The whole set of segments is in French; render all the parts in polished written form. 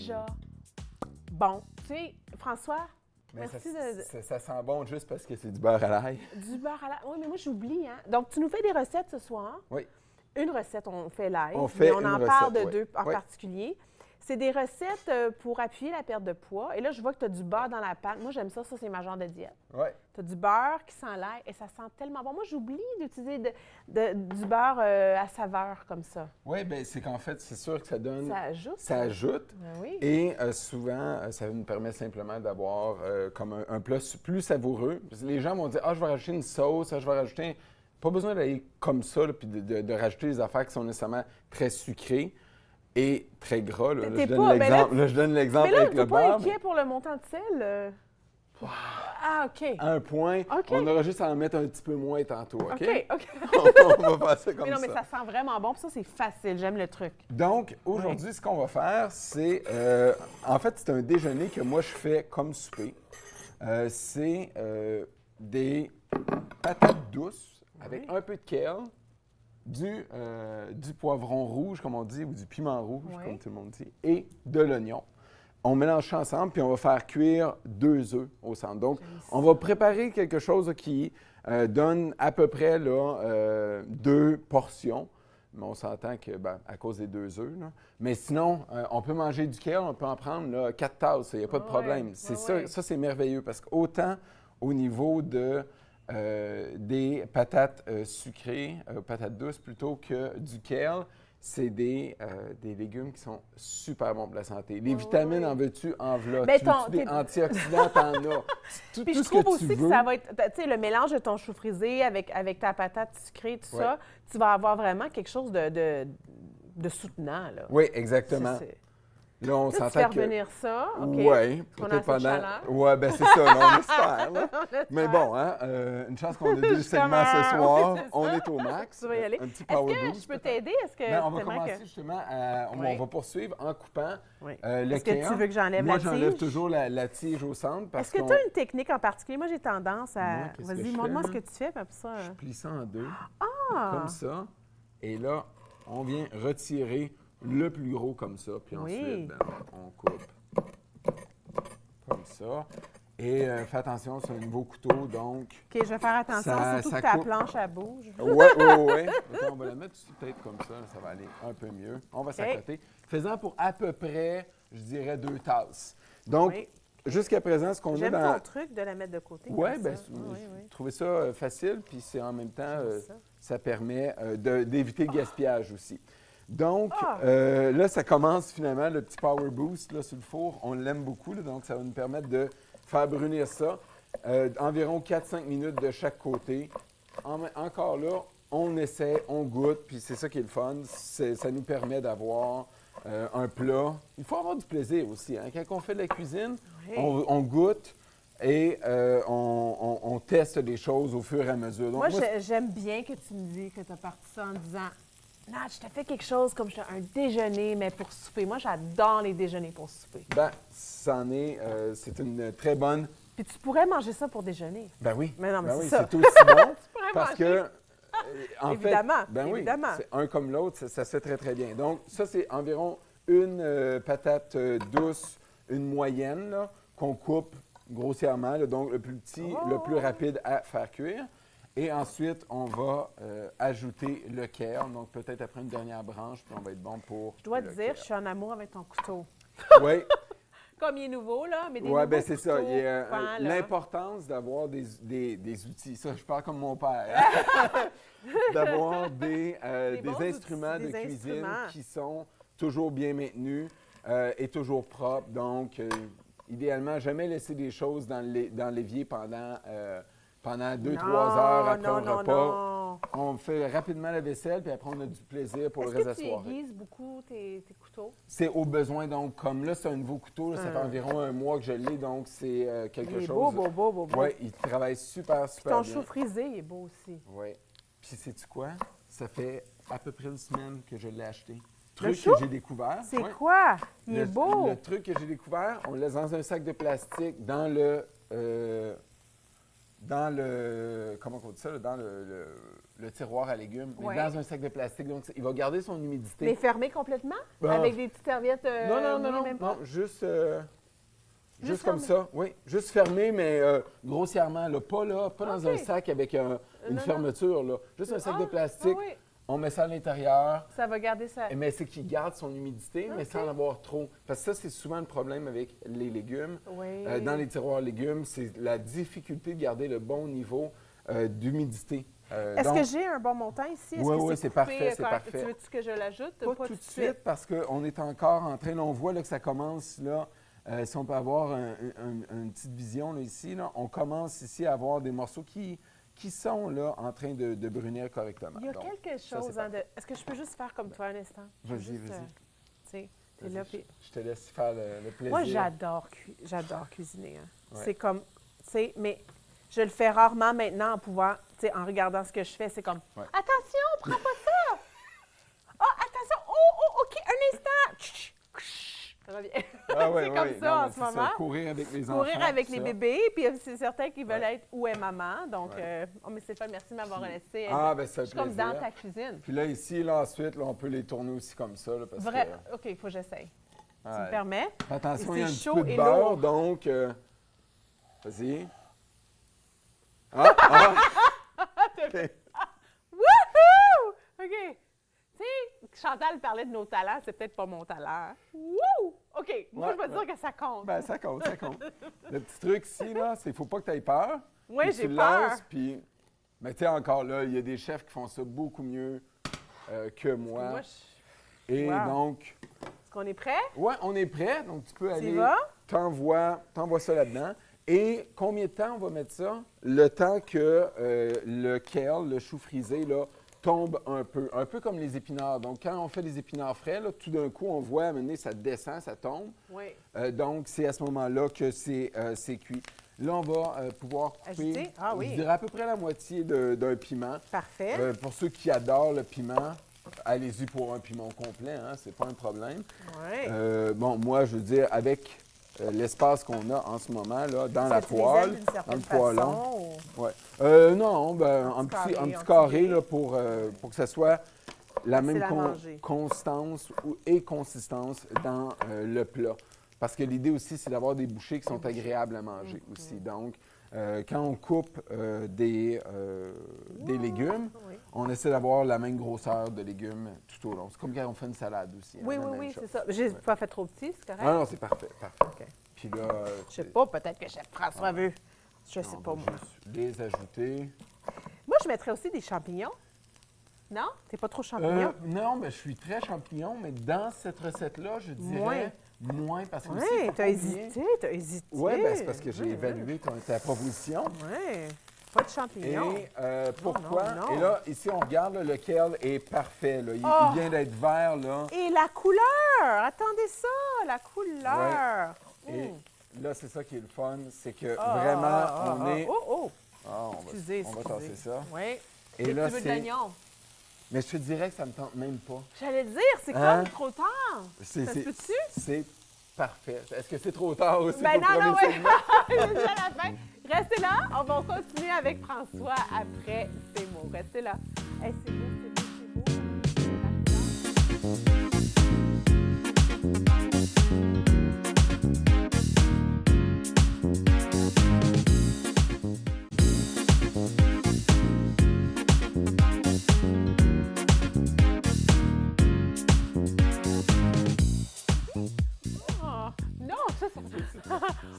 déjà bon. Tu sais, François, Mais merci ça sent bon juste parce que c'est du beurre à l'ail. du beurre à l'ail. Oui, mais moi, j'oublie, hein. Donc, tu nous fais des recettes ce soir. Oui. Une recette, on fait live, On fait mais on une en parle de recette, oui. deux en Oui. particulier. C'est des recettes pour appuyer la perte de poids. Et là, je vois que tu as du beurre dans la pâte. Moi, j'aime ça. Ça, c'est ma genre de diète. Oui. Tu as du beurre qui sent l'ail et ça sent tellement bon. Moi, j'oublie d'utiliser du beurre à saveur comme ça. Oui, bien, c'est qu'en fait, c'est sûr que ça donne. Ça ajoute. Ça ajoute. Ben oui. Et souvent, ça nous permet simplement d'avoir comme un plat plus savoureux. Parce que les gens vont dire: ah, je vais rajouter une sauce, ah, je vais rajouter. Pas besoin d'aller comme ça, là, puis de rajouter des affaires qui sont nécessairement très sucrées et très gras. Là, T'es je pas- donne ben l'exemple. là, Là, je donne l'exemple Mais là, avec tu le n'es pas beurre. inquiet pour le montant de sel? Ah, OK. À un point, OK. on aura juste à en mettre un petit peu moins tantôt, OK? OK, OK. On va faire ça comme Mais non, ça. mais ça sent vraiment bon. Puis ça, c'est facile. J'aime le truc. Donc, aujourd'hui, ce qu'on va faire, c'est... en fait, c'est un déjeuner que moi, je fais comme souper. C'est des patates douces avec un peu de kale, du poivron rouge, comme on dit, ou du piment rouge, Oui. comme tout le monde dit, et de l'oignon. On mélange ça ensemble, puis on va faire cuire 2 œufs au centre. Donc, on va préparer quelque chose qui donne à peu près là, 2 portions. Mais on s'entend que, à cause des 2 œufs. Là. Mais sinon, on peut manger du kale, on peut en prendre là, 4 tasses, il n'y a pas de problème. Ouais, C'est ouais. ça, c'est merveilleux parce qu'autant au niveau des patates sucrées, patates douces plutôt que du kale, c'est des légumes qui sont super bons pour la santé. Les vitamines, en veux-tu, en v'là. Ben, Tu veux-tu des antioxydants, t'en as. Tout, Puis tout je ce trouve que tu aussi que veux. ça va être, tu sais, le mélange de ton chou frisé avec ta patate sucrée, tout ça, tu vas avoir vraiment quelque chose de soutenant, là. Oui, exactement. Là, on Là, tu fais s'entend que... revenir ça, OK? Oui, On a peut-être assez de pendant... chaleur. Oui, bien c'est ça, là, on espère. Là. Mais espère. bon, hein, une chance qu'on a 2 Je segments ce commence. soir. Oui, c'est On ça. est au max. Tu vas y aller. Un petit Est-ce power que boost. je peux t'aider? Est-ce que Ben, on va t'aimerais commencer que- justement à... Oui. On va poursuivre en coupant Oui. le Est-ce que kale. tu veux que j'enlève Moi, la j'enlève tige? toujours la tige au centre parce Est-ce que qu'on... tu as une technique en particulier? Moi, j'ai tendance Moi, à... qu'est-ce que Vas-y, je montre-moi fais, ce que là? tu fais, puis après ça... Je plie ça en 2, Ah! comme ça. Et là, on vient retirer le plus gros comme ça. Puis Oui. ensuite, ben, on coupe comme ça. Et fais attention, c'est un nouveau couteau, donc... OK, je vais faire attention, Ça- surtout ça que ta coupe. planche, elle bouge. Oui. On va la mettre aussi peut-être comme ça va aller un peu mieux. On va s'accoter. Faisant pour à peu près, je dirais, 2 tasses. Donc, Oui. jusqu'à présent, ce qu'on a J'aime dans... ton truc de la mettre de côté. Oui, comme bien, ça. Oui. trouvez ça facile, puis c'est en même temps, ça. ça permet d'éviter le gaspillage aussi. Donc, Ah! là, ça commence finalement, le petit Power Boost là, sur le four. On l'aime beaucoup, là, donc ça va nous permettre de faire brunir ça. Environ 4-5 minutes de chaque côté. Encore là, on essaie, on goûte, puis c'est ça qui est le fun. Ça nous permet d'avoir un plat. Il faut avoir du plaisir aussi. Hein? Quand on fait de la cuisine, Oui. on goûte et on teste des choses au fur et à mesure. Donc, Moi, j'aime bien que tu me dis que tu as parti ça en disant Nat, je t'ai fait quelque chose comme un déjeuner, mais pour souper. Moi, j'adore les déjeuners pour souper. c'est une très bonne... Puis tu pourrais manger ça pour déjeuner. Ben oui. Mais non, mais Ben c'est oui, ça. c'est aussi bon pourrais parce manger. que, en Évidemment, fait, ben oui, évidemment. c'est un comme l'autre, ça se fait très, très bien. Donc, ça, c'est environ une patate douce, une moyenne, là, qu'on coupe grossièrement, là, donc le plus petit, le plus rapide à faire cuire. Et ensuite, on va ajouter le kale, donc peut-être après une dernière branche, puis on va être bon pour Je dois le te dire, kale. je suis en amour avec ton couteau. Oui. Comme il est nouveau, là, mais des Oui, nouveaux bien c'est ça. couteaux Il y a coupants, là. l'importance d'avoir des outils. Ça, je parle comme mon père. D'avoir des bons instruments outils, de des cuisine instruments. qui sont toujours bien maintenus et toujours propres. Donc, idéalement, jamais laisser des choses dans l'évier pendant 2-3 heures après un repas. Non. On fait rapidement la vaisselle, puis après, on a du plaisir pour le Est-ce reste de la que tu soirée. aiguises beaucoup tes couteaux? C'est au besoin. Donc, comme là, c'est un nouveau couteau. Là, ça fait environ un mois que je l'ai, donc c'est quelque Il est chose... beau. Oui, il travaille super Ton bien. chou frisé, il est beau aussi. Oui. Puis, sais-tu quoi? Ça fait à peu près une semaine que je l'ai acheté. Le Truc chou? que j'ai découvert. C'est Ouais. quoi? Il est beau. Le truc que j'ai découvert, on le laisse dans un sac de plastique dans le dans le, comment on dit ça, là, dans le tiroir à légumes, mais Ouais. dans un sac de plastique. Donc, il va garder son humidité. Mais fermé complètement? Ah. Avec des petites serviettes? oui, même pas? non, juste Juste comme fermé. ça, oui. Juste fermé, mais grossièrement, là, pas dans un OK. sac avec une non. fermeture, là. Juste un sac de Ah, plastique. oui. On met ça à l'intérieur. Ça va garder ça. Mais c'est qu'il garde son humidité, mais OK. sans en avoir trop. Parce que ça, c'est souvent le problème avec les légumes. Oui. Dans les tiroirs légumes, c'est la difficulté de garder le bon niveau d'humidité. Est-ce Donc, que j'ai un bon montant ici? Est-ce Oui, que c'est coupé, parfait, c'est quand- parfait. Tu veux-tu que je l'ajoute? pas tout de suite, parce qu'on est encore en train, là, on voit là, que ça commence, là, si on peut avoir une petite vision là, ici, là, on commence ici à avoir des morceaux qui sont là en train de brunir correctement. Il y a Donc, quelque ça, chose. c'est parfait. Est-ce que je peux juste faire comme toi un instant? Vas-y, Juste, vas-y. tu sais, t'es Vas-y, là, puis- je te laisse faire le plaisir. Moi, j'adore cuisiner. Hein. Ouais. C'est comme, tu sais, mais je le fais rarement maintenant en pouvant, tu sais, en regardant ce que je fais, c'est comme, Ouais. attention, prends pas ça! Oh, attention, oh, OK, un instant! Chut, chut. Reviens. Ah ouais, c'est ouais, comme non, ça en mais ce c'est ça, moment. courir avec les enfants. Courir avec tout les ça. bébés, puis c'est certain qu'ils veulent Ouais. être où est maman. Donc, Ouais. oh, mais Stéphane, merci de m'avoir laissé. Ah, ben c'est un je suis comme plaisir. dans ta cuisine. Puis là, ici, là, ensuite, là, on peut les tourner aussi comme ça. Là, parce Vrai. que, OK, il faut que j'essaye. Tu ouais. me permets? Fais attention, Et il y a un c'est petit chaud peu de et beurre, lourd. donc... vas-y. Ah! OK. Wouhou! OK. Tu sais, Chantal parlait de nos talents, c'est peut-être pas mon talent. Wouh! OK, moi, Ouais, je vais ouais. dire que ça compte. Ben, ça compte, ça compte. Le petit truc ici, là, c'est qu'il ne faut pas que tu aies peur. Oui, Puis j'ai tu le peur. lances, puis... Mais tu sais, encore là, il y a des chefs qui font ça beaucoup mieux que moi. Moi, Et Wow. donc, est-ce qu'on est prêt? ouais, on est prêt. Donc, tu peux Tu y aller... vas? T'envoies ça là-dedans. Et combien de temps on va mettre ça? Le temps que le kale, le chou frisé, là, tombe un peu comme les épinards. Donc, quand on fait des épinards frais, là, tout d'un coup, on voit à un moment donné, ça descend, ça tombe. Oui. Donc, c'est à ce moment-là que c'est cuit. Là, on va pouvoir couper, Ajouter? Ah oui. je dirais à peu près la moitié d'un piment. Parfait. Pour ceux qui adorent le piment, allez-y pour un piment complet, hein, c'est pas un problème. Oui. Bon, moi, je veux dire, avec l'espace qu'on a en ce moment, là, dans la Est-ce que tu les aimes poêle, d'une dans certaine le poêlon. façon, ou- Ouais. Non, ben, Un un petit petit, carré, un petit un carré petit là, pour que ça soit la Facile même à manger. constance et consistance dans le plat. Parce que l'idée aussi, c'est d'avoir des bouchées qui sont agréables à manger aussi. Donc, quand on coupe des légumes, Oui. on essaie d'avoir la même grosseur de légumes tout au long. C'est comme quand on fait une salade aussi. hein, Oui, la oui, même oui, chose. c'est ça. J'ai Ouais. pas fait trop petit, c'est correct? Ah non, c'est parfait, parfait. OK. Puis là, Je sais pas, peut-être que chef François veut. Je sais on pas, va moi. juste les ajouter. Moi, je mettrais aussi des champignons. Non? T'es pas trop champignon? Non, mais je suis très champignon, mais dans cette recette-là, je dirais moins parce que aussi, Oui, faut t'as pas oublier- hésité, t'as hésité. Oui, ben, c'est parce que j'ai évalué ta proposition. Oui. Pas de champignons. Et pourquoi? non, non. Et là, ici, on regarde, là, le kale est parfait. Là. Il Oh! vient d'être vert, là. Et la couleur! Attendez ça, la couleur! Et là, c'est ça qui est le fun, c'est que Ah, vraiment, ah, on ah, est... Oh, oh! Ah, Excusez, on va tasser ça. Oui. Et là, tu veux de c'est... l'oignon? Mais je te dirais que ça me tente même pas. J'allais dire, c'est Hein? comme trop tard. C'est, Ça se c'est- peut-tu? c'est parfait. Est-ce que c'est trop tard aussi Ben pour le non, non, premier oui. segment? Je dis à la fin. Restez là, on va continuer avec François après ces mots. Restez là. Hey, c'est beau, c'est beau, c'est beau. Oh, non, ça,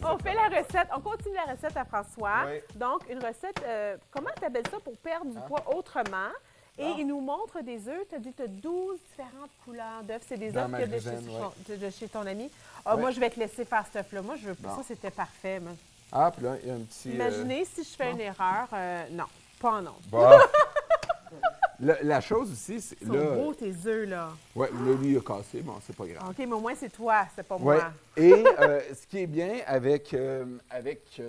on fait la recette, on continue la recette à François. Oui. Donc, une recette, comment tu appelles ça pour perdre du poids autrement? Et Ah. il nous montre des œufs. Tu as dit que tu as 12 différentes couleurs d'œufs. C'est des Dans œufs ma que de douzaine, de chez ton ami. Ah, Ouais. Moi, je vais te laisser faire ce stuff-là. Moi, je veux pas. Bon. Ça, c'était parfait. moi. Ah, puis là, il y a un petit... Imaginez si je fais une erreur. Non, pas en ondes. Bon. La chose aussi, c'est... Ils sont Là, beaux, tes œufs, là. ouais, là, lui, il a cassé. Bon, c'est pas grave. OK, mais au moins, c'est toi, c'est pas Ouais. moi. Et ce qui est bien avec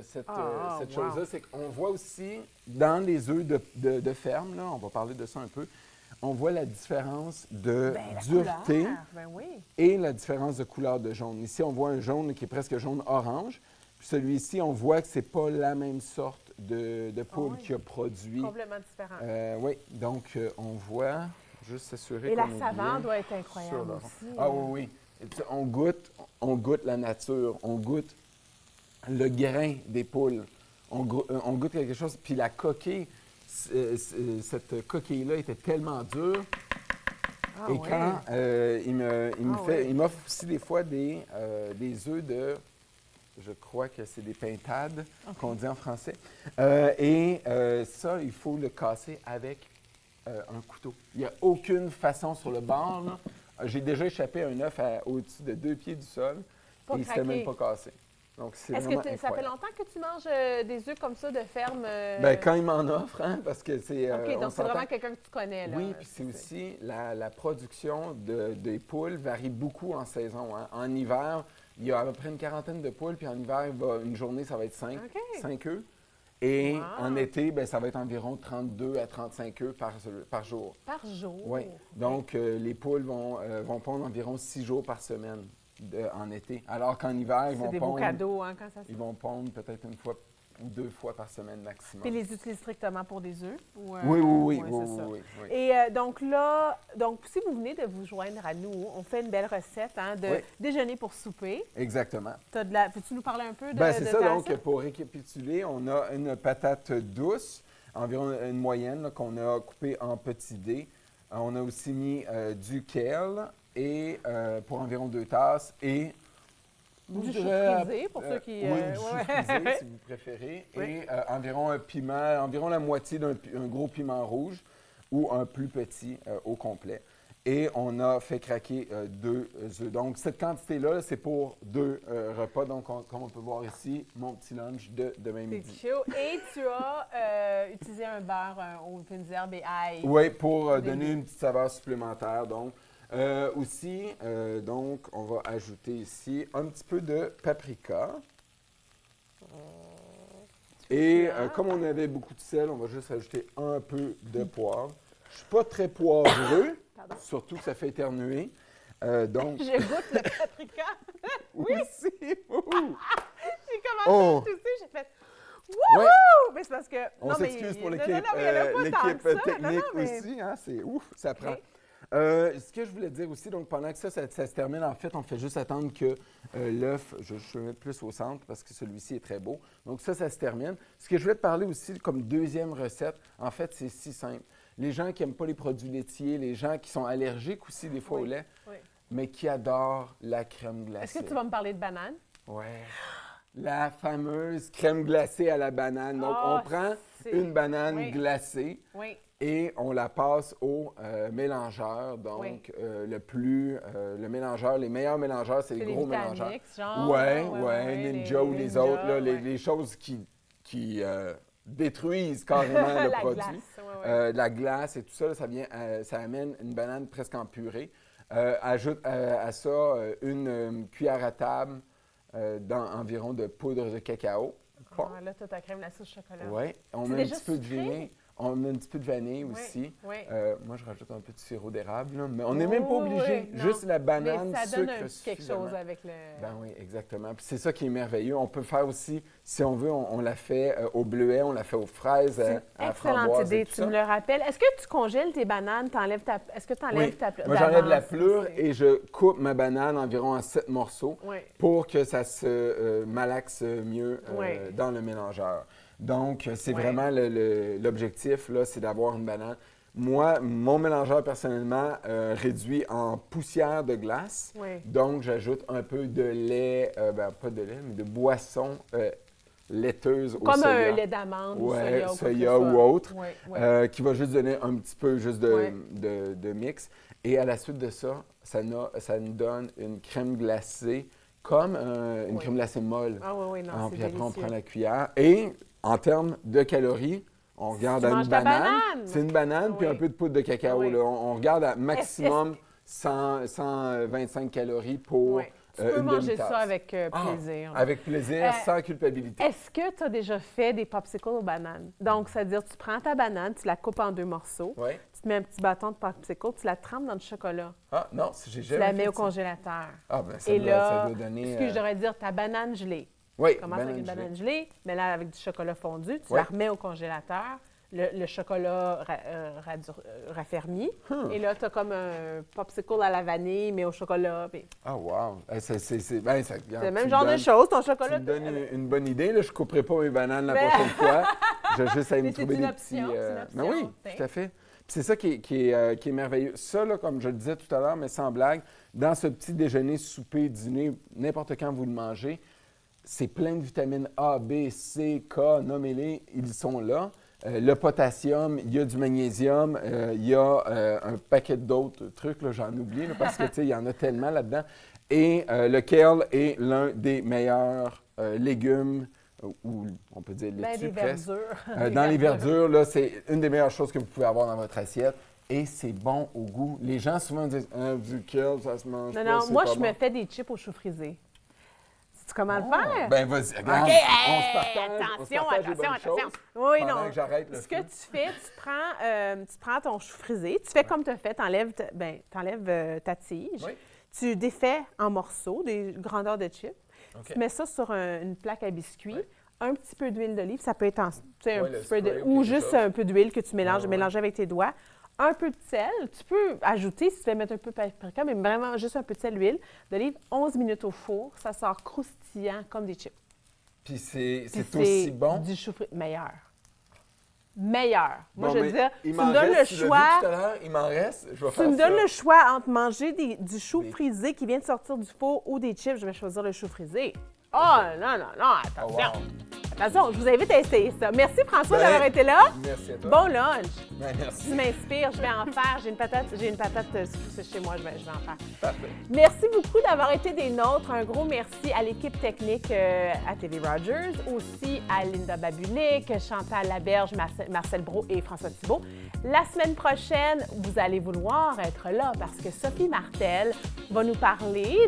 cette Ah, cette wow. chose-là, c'est qu'on voit aussi dans les œufs de ferme, là, on va parler de ça un peu, on voit la différence de Ben, la dureté couleur, ben oui. et la différence de couleur de jaune. Ici, on voit un jaune qui est presque jaune-orange. Celui-ci, on voit que c'est pas la même sorte de poule oui. qui a produit. Complètement différent. Oui, donc on voit, juste s'assurer Et qu'on la est saveur bien doit être sur incroyable le- aussi. Ah oui, oui. Et tu sais, on goûte la nature, on goûte le grain des poules, on goûte quelque chose. Puis la coquille, cette coquille-là était tellement dure. Ah, Et oui. quand oui. il m'offre aussi des fois des œufs de, je crois que c'est des pintades qu'on dit en français. Ça, il faut le casser avec un couteau. Il n'y a aucune façon sur le bord. Là. J'ai déjà échappé un œuf au-dessus de 2 pieds du sol Pas et il ne s'était craqué. même pas cassé. Donc, c'est Est-ce vraiment que ça fait incroyable. longtemps que tu manges des œufs comme ça de ferme? Ben, quand il m'en offre, hein, parce que c'est... OK, on donc c'est s'entend. vraiment quelqu'un que tu connais, là. Oui, puis c'est aussi la production des poules varie beaucoup en saison. Hein. En hiver, il y a à peu près une quarantaine de poules, puis en hiver, une journée, ça va être 5 OK. œufs. Et Wow. en été, ben, ça va être environ 32 à 35 œufs par jour. Par jour? Oui. Donc, les poules vont pondre environ 6 jours par semaine en été. Alors qu'en hiver, C'est des beaux cadeaux, hein, quand ça se ils vont pondre peut-être une fois ou 2 fois par semaine maximum. Puis les utilises strictement pour des œufs? Ou, Oui, c'est ça. oui. Et donc là, si vous venez de vous joindre à nous, on fait une belle recette de Oui. déjeuner pour souper. Exactement. Peux-tu nous parler un peu de, Ben, c'est de ça, ta donc, recette? pour récapituler, on a une patate douce, environ une moyenne, là, qu'on a coupée en petits dés. On a aussi mis du kale et pour environ 2 tasses et Du je chou dirais, frisé, pour ceux qui... oui, du chou ouais. frisé, si vous préférez. Oui. Et environ un piment, environ la moitié d'un gros piment rouge ou un plus petit au complet. Et on a fait craquer 2 œufs. Donc, cette quantité-là, c'est pour 2 repas. Donc, comme on peut voir ici, mon petit lunch de demain C'est midi. chaud. Et tu as utilisé un beurre aux fines herbes et ail. Oui, pour Au début. donner une petite saveur supplémentaire. Donc, donc, on va ajouter ici un petit peu de paprika. Et comme on avait beaucoup de sel, on va juste ajouter un peu de poivre. Je suis pas très poivreux, Pardon. surtout que ça fait éternuer. Donc, Je goûte le paprika. aussi, ouh. J'ai commencé Oh. à tousser, j'ai fait « Wouhou! Ouais. Mais c'est parce que... On non, mais- s'excuse pour non, l'équipe non, mais il y en a pas tant l'équipe que ça. technique Non, non, mais- aussi. Hein, c'est ouf, ça prend. OK. Ce que je voulais dire aussi, donc pendant que ça se termine, en fait, on fait juste attendre que l'œuf, je vais le mettre plus au centre parce que celui-ci est très beau. Donc ça se termine. Ce que je voulais te parler aussi comme deuxième recette, en fait, c'est si simple. Les gens qui n'aiment pas les produits laitiers, les gens qui sont allergiques aussi des fois au lait, Oui. mais qui adorent la crème glacée. Est-ce que tu vas me parler de banane? Ouais. La fameuse crème glacée à la banane. Donc, Ah, on prend c'est- une banane oui. glacée Oui. et on la passe au mélangeur. Donc, Oui. le mélangeur, les meilleurs mélangeurs, c'est les C'est gros les mélangeurs. Vitamix, genre. Ouais, Ninja ou les autres, là, ouais. les choses qui détruisent carrément le La produit. glace, ouais. La glace et tout ça, là, ça amène une banane presque en purée. Ajoute à ça une cuillère à table environ de poudre de cacao. Bon. Ah, là, tu as ta crème glacée au chocolat. Oui, on C'est met un déjà petit peu de sucré? vanille. On met un petit peu de vanille Oui, aussi. oui. Moi, je rajoute un peu de sirop d'érable, là, mais on n'est même pas Oh, obligé. oui, non. Juste la banane, Mais ça donne sucre, quelque suffisamment. chose avec le... Ben oui, exactement. Puis c'est ça qui est merveilleux. On peut faire aussi, si on veut, on la fait au bleuet, on la fait aux fraises, C'est à une la excellente framboise et idée, tout tu ça. me le rappelles. Est-ce que tu congèles tes bananes? Est-ce que tu enlèves Oui. ta pleure? Moi, j'enlève la d'avance, pleure c'est- et je coupe ma banane environ en 7 morceaux Oui. pour que ça se malaxe mieux Oui. dans le mélangeur. Donc, c'est Oui. vraiment l'objectif, là, c'est d'avoir une banane. Moi, mon mélangeur, personnellement, réduit en poussière de glace. Oui. Donc, j'ajoute un peu de lait, pas de lait, mais de boisson laiteuse au Comme soya. un lait d'amande ou Ouais, soya ou quoi que soya ce ou soit. autre, Oui, oui. qui va juste donner un petit peu juste Ouais. de mix. Et à la suite de ça, ça nous donne une crème glacée comme une Oui. crème glacée molle. Ah oui, oui, non, c'est Puis après, on délicieux. prend la cuillère. Et en termes de calories, on regarde Tu à une manges ta banane. banane. C'est une banane puis Oui. un peu de poudre de cacao. Oui. Là. On regarde à maximum 125 calories pour Oui. Tu peux une manger demi-tasse. ça avec Ah, plaisir. là. avec plaisir, sans culpabilité. Est-ce que tu as déjà fait des popsicles aux bananes? Donc, c'est-à-dire, tu prends ta banane, tu la coupes en 2 morceaux, Oui. tu te mets un petit bâton de popsicle, tu la trempes dans du chocolat, Ah, non, j'ai tu jamais la fait mets au ça. congélateur. Ah, ben ça Et doit là, donner... ce que je devrais dire, ta banane gelée, Oui, Tu commences avec une banane gelée, mais là, avec du chocolat fondu, tu Ouais. la remets au congélateur, le chocolat raffermi, et là, tu as comme un popsicle à la vanille, mais au chocolat. Puis Ah, wow! C'est c'est le même genre de choses, ton Tu chocolat. me donnes une bonne idée. Là, je ne couperai pas mes bananes la Mais- prochaine fois. Je vais juste aller me Mais c'est trouver une des option, petits... c'est une option, Mais oui, t'sais. tout à fait. Puis c'est ça qui est merveilleux. Ça, là, comme je le disais tout à l'heure, mais sans blague, dans ce petit déjeuner, souper, dîner, n'importe quand vous le mangez, c'est plein de vitamines A, B, C, K, nommez-les, ils sont là. Le potassium, il y a du magnésium, il y a un paquet d'autres trucs, là, j'en oublie, là, parce que, tu sais, il y en a tellement là-dedans. Et le kale est l'un des meilleurs légumes, ou on peut dire Ben, laitue des presque. verdures. Dans les verdures, là, c'est une des meilleures choses que vous pouvez avoir dans votre assiette. Et c'est bon au goût. Les gens souvent disent du kale, ça se mange Non, pas, non, c'est moi, pas je bon. me fais des chips aux choux frisés. Sais-tu comment le faire? Ben vas-y, regarde, OK, on se partage, attention, on se partage les attention, bonnes attention. choses Oui, pendant non. que j'arrête le Ce que feu. tu fais, tu prends ton chou frisé, tu fais comme tu as fait, tu enlèves ta tige, Oui. tu défais en morceaux, des grandeurs de chips, OK. tu mets ça sur une plaque à biscuits, Oui. un petit peu d'huile d'olive, ça peut être un Ouais, le petit peu spray ou ou quelque juste chose. un peu d'huile que tu mélanges, Ouais. mélanger avec tes doigts. Un peu de sel. Tu peux ajouter, si tu veux mettre un peu de paprika, mais vraiment juste un peu de sel, l'huile d'olive. 11 minutes au four, ça sort croustillant comme des chips. Puis c'est Puis aussi bon. du chou frisé. Meilleur. Meilleur. Moi, Bon, je veux mais dire, il tu m'en me donnes le reste, tu l'as vu choix. tout à l'heure, il m'en reste, je vais Tu faire me ça. donnes le choix entre manger du chou Des- frisé qui vient de sortir du four ou des chips, je vais choisir le chou frisé. Oh, non, non, non, Oh, attention. wow. Attention, je vous invite à essayer ça. Merci François Ben, d'avoir été là. Merci à toi. Bon lunch. Ben, merci. Tu m'inspires, je vais en faire. J'ai une patate chez moi, je vais en faire. Parfait. Merci beaucoup d'avoir été des nôtres. Un gros merci à l'équipe technique à TV Rogers, aussi à Linda Babulik, Chantal Laberge, Marcel Brault et François Thibault. La semaine prochaine, vous allez vouloir être là parce que Sophie Martel va nous parler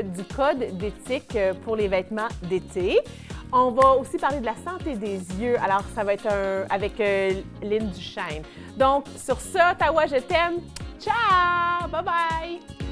du code d'éthique pour les vêtements d'été. On va aussi parler de la santé des yeux. Alors, ça va être avec Lynn Duchesne. Donc, sur ça, Tawa, je t'aime. Ciao! Bye-bye!